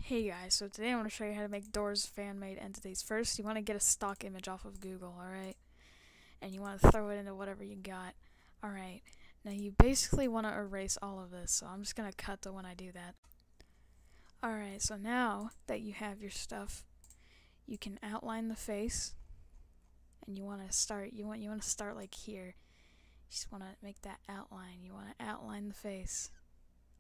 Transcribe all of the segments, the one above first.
Hey guys, so today I want to show you how to make doors fan-made entities. First, you want to get a stock image off of Google, alright? And you want to throw it into whatever you got. Alright, now you basically want to erase all of this, so I'm just going to cut to when I do that. Alright, so now that you have your stuff, you can outline the face. And you want to start, you want to start like here. You just want to make that outline. You want to outline the face.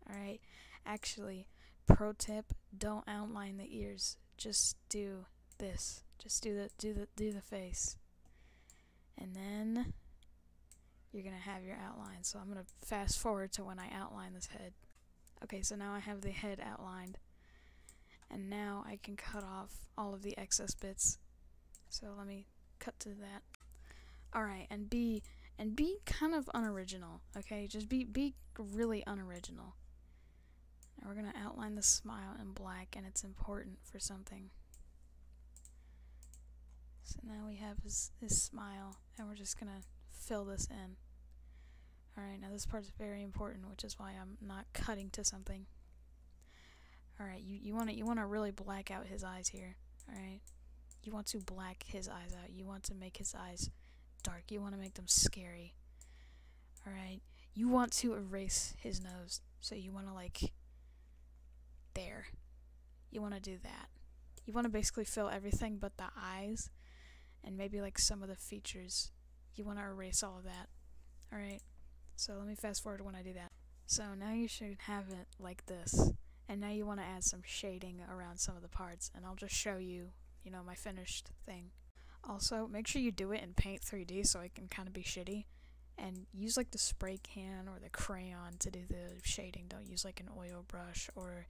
Alright, actually, pro tip, don't outline the ears. Just do this. Just do the face. And then you're gonna have your outline. So I'm gonna fast forward to when I outline this head. Okay, so now I have the head outlined. And now I can cut off all of the excess bits. So let me cut to that. Alright, and be kind of unoriginal, okay? Just be really unoriginal. Now we're going to outline the smile in black, and it's important for something. So now we have his smile, and we're just going to fill this in. Alright, now this part's very important, which is why I'm not cutting to something. Alright, you want to really black out his eyes here, alright? You want to black his eyes out. You want to make his eyes dark. You want to make them scary. Alright, you want to erase his nose, so you want to like there. You want to do that. You want to basically fill everything but the eyes and maybe like some of the features. You want to erase all of that. Alright, so let me fast forward to when I do that. So now you should have it like this. And now you want to add some shading around some of the parts, and I'll just show you, you know, my finished thing. Also, make sure you do it in Paint 3D so it can kind of be shitty. And use like the spray can or the crayon to do the shading. Don't use like an oil brush or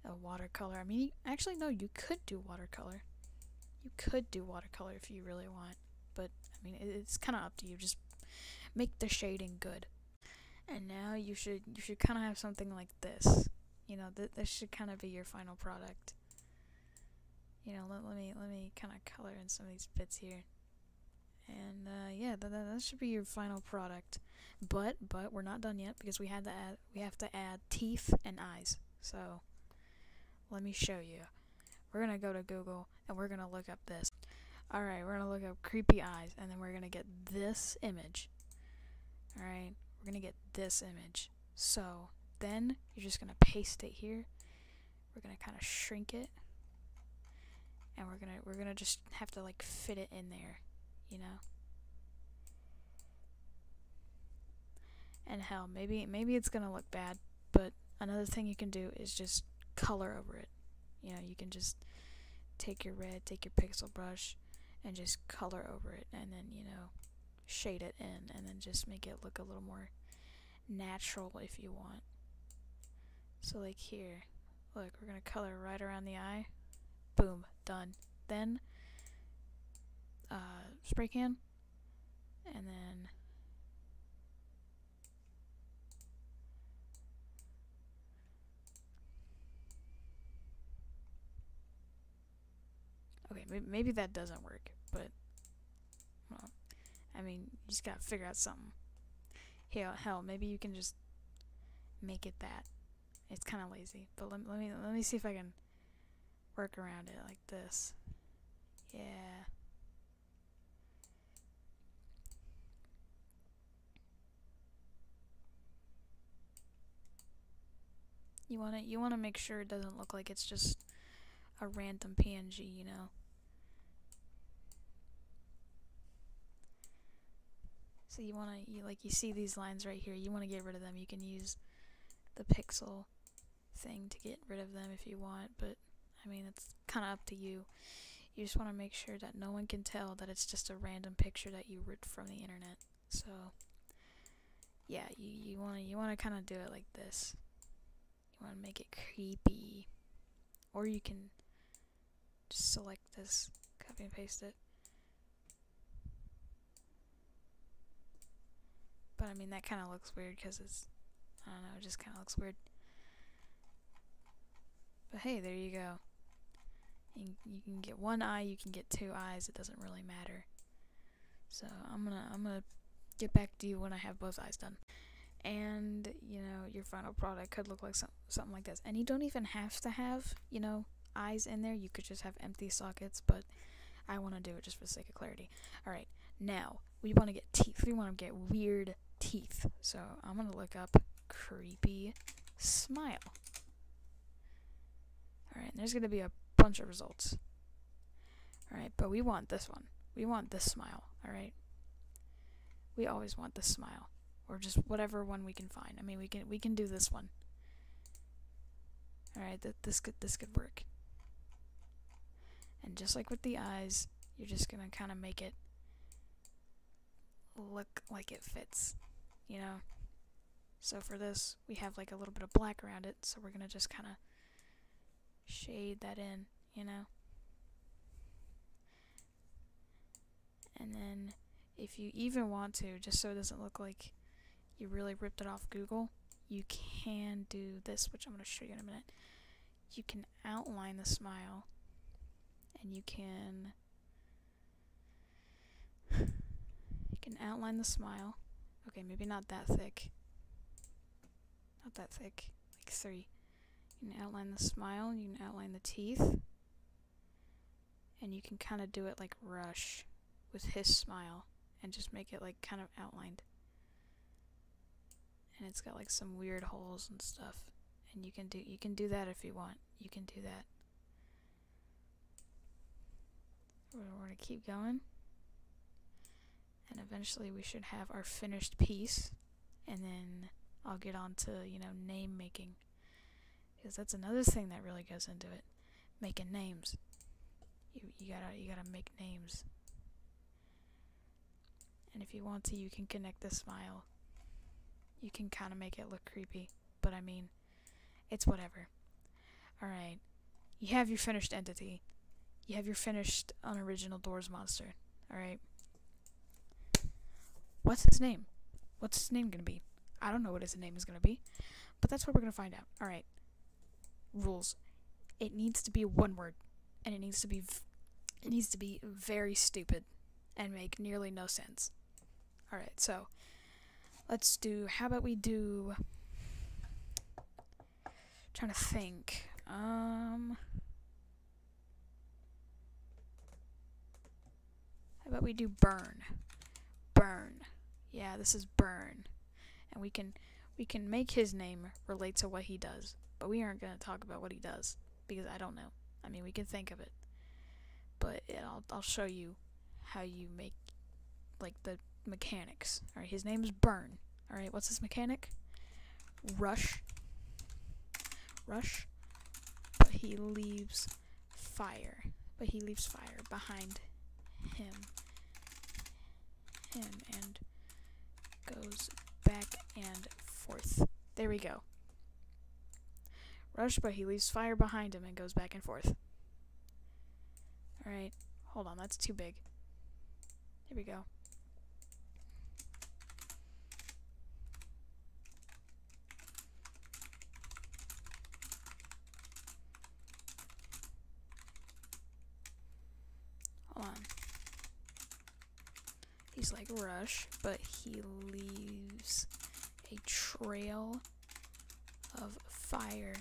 a watercolor. I mean, actually no, you could do watercolor. You could do watercolor if you really want. But, I mean, it's kind of up to you. Just make the shading good. And now you should kind of have something like this. You know, this should kind of be your final product. You know, let me kind of color in some of these bits here. And yeah, that should be your final product. But we're not done yet because we have to add teeth and eyes. So let me show you. We're gonna go to Google and we're gonna look up this. Alright, we're gonna look up creepy eyes, and then we're gonna get this image. Alright, we're gonna get this image. So then you're just gonna paste it here. We're gonna kind of shrink it. And we're gonna just have to like fit it in there, you know. And hell, maybe it's gonna look bad, but another thing you can do is just color over it. You know, you can just take your red, take your pixel brush, and just color over it, and then, you know, shade it in, and then just make it look a little more natural if you want. So like here, look, we're gonna color right around the eye. Boom, done. Then spray can, and then okay, maybe that doesn't work, but well, I mean, you just gotta figure out something. Hell, maybe you can just make it that. It's kind of lazy, but let me see if I can work around it like this. Yeah. You wanna make sure it doesn't look like it's just a random PNG, you know. So you see these lines right here. You wanna get rid of them. You can use the pixel thing to get rid of them if you want, but I mean, it's kind of up to you. You just want to make sure that no one can tell that it's just a random picture that you ripped from the internet. So yeah, you want to kind of do it like this. You want to make it creepy, or you can just select this, copy and paste it. But I mean, that kind of looks weird because it's, I don't know, it just kind of looks weird. But hey, there you go. You can get one eye, you can get two eyes, it doesn't really matter. So I'm gonna get back to you when I have both eyes done. and you know, your final product could look like something like this. And you don't even have to have, you know, eyes in there. You could just have empty sockets, but I want to do it just for the sake of clarity. Alright, now we want to get teeth. We want to get weird teeth. So I'm going to look up creepy smile. Alright, there's going to be a bunch of results. Alright, but we want this one. We want this smile, alright? We always want this smile. Or just whatever one we can find. I mean, we can do this one. Alright, this could work. And just like with the eyes, you're just gonna kind of make it look like it fits, you know? So for this, we have like a little bit of black around it, so we're gonna just kind of shade that in, you know? And then, if you even want to, just so it doesn't look like you really ripped it off Google, you can do this, which I'm going to show you in a minute. You can outline the smile, and you can outline the smile. Okay, maybe not that thick. Not that thick, like 3. You can outline the smile, you can outline the teeth, and you can kind of do it like Rush with his smile, and just make it like kind of outlined. And it's got like some weird holes and stuff. And you can do that if you want. You can do that. We're gonna keep going. And eventually we should have our finished piece. And then I'll get on to, you know, name making. Because that's another thing that really goes into it. Making names. You gotta make names. And if you want to, you can connect the smile. You can kind of make it look creepy, but I mean, it's whatever. Alright, you have your finished entity. You have your finished unoriginal doors monster. Alright. What's his name? What's his name gonna be? I don't know what his name is gonna be, but that's what we're gonna find out. Alright. Rules. It needs to be one word, and it needs to be very stupid and make nearly no sense. Alright, so let's do, how about we do, trying to think, how about we do burn? Burn. Yeah, this is burn. And we can make his name relate to what he does, but we aren't going to talk about what he does, because I don't know. I mean, we can think of it, but I'll show you how you make, like, the mechanics. Alright, his name is Burn. Alright, what's his mechanic? Rush, but he leaves fire. Behind him and goes back and forth. There we go. Rush, but he leaves fire behind him and goes back and forth. Alright, hold on, that's too big. Here we go. Hold on. He's like Rush, but he leaves a trail of fire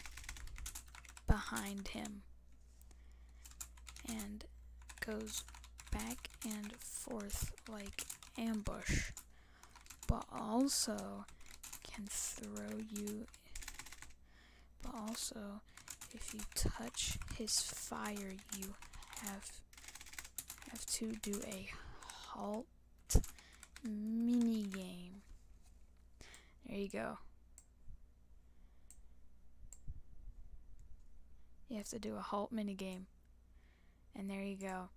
behind him and goes back and forth like ambush, but also can throw you, but also if you touch his fire, you have to do a halt mini game. There you go. You have to do a halt mini game. And there you go.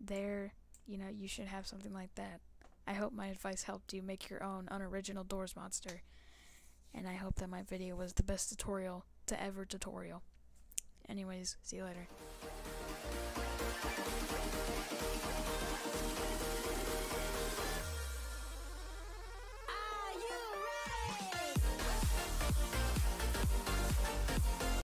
There, you know, you should have something like that. I hope my advice helped you make your own unoriginal doors monster. And I hope that my video was the best tutorial to ever tutorial. Anyways, see you later.